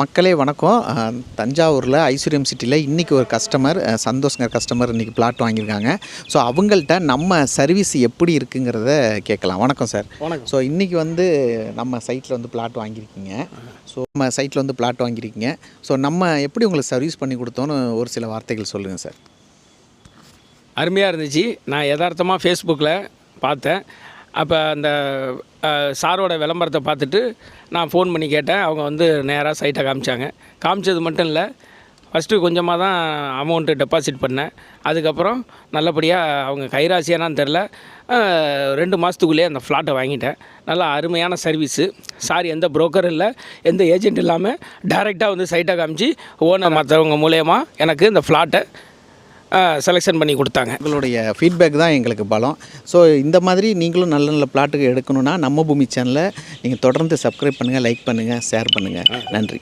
மக்களே வணக்கம். தஞ்சாவூரில் ஐஸ்வர்யம் சிட்டியில் இன்றைக்கி ஒரு கஸ்டமர் சந்தோஷ்ங்கிற கஸ்டமர் இன்றைக்கி பிளாட் வாங்கியிருக்காங்க. ஸோ அவங்கள்ட்ட நம்ம சர்வீஸ் எப்படி இருக்குங்கிறத கேட்கலாம். வணக்கம் சார். வணக்கம். ஸோ இன்றைக்கி வந்து நம்ம சைட்டில் வந்து பிளாட் வாங்கியிருக்கீங்க. ஸோ நம்ம எப்படி உங்களுக்கு சர்வீஸ் பண்ணி கொடுத்தோன்னு ஒரு சில வார்த்தைகள் சொல்லுங்கள் சார். அருமையாக இருந்துச்சு. நான் யதார்த்தமாக ஃபேஸ்புக்கில் பார்த்தேன். அப்போ அந்த சாரோட விளம்பரத்தை பார்த்துட்டு நான் ஃபோன் பண்ணி கேட்டேன். அவங்க வந்து நேராக சைட்டை காமிச்சது மட்டும் இல்லை, ஃபஸ்ட்டு கொஞ்சமாக தான் அமௌண்ட்டு டெபாசிட் பண்ணேன். அதுக்கப்புறம் நல்லபடியாக அவங்க கைராசியானான்னு தெரில, 2 மாதத்துக்குள்ளேயே அந்த ஃப்ளாட்டை வாங்கிட்டேன். நல்லா அருமையான சர்வீஸு. சார் எந்த புரோக்கரும் இல்லை, எந்த ஏஜென்ட் இல்லாமல் டைரெக்டாக வந்து சைட்டை காமிச்சு ஓனர் மற்றவங்க மூலயமா எனக்கு இந்த ஃப்ளாட்டை செலெக்ஷன் பண்ணி கொடுத்தாங்க. உங்களுடைய ஃபீட்பேக் தான் எங்களுக்கு பலம். ஸோ இந்த மாதிரி நீங்களும் நல்ல நல்ல பிளாட்டுக்கு எடுக்கணுன்னா நம்ம பூமி சேனலை நீங்கள் தொடர்ந்து சப்ஸ்கிரைப் பண்ணுங்கள், லைக் பண்ணுங்கள், ஷேர் பண்ணுங்கள். நன்றி.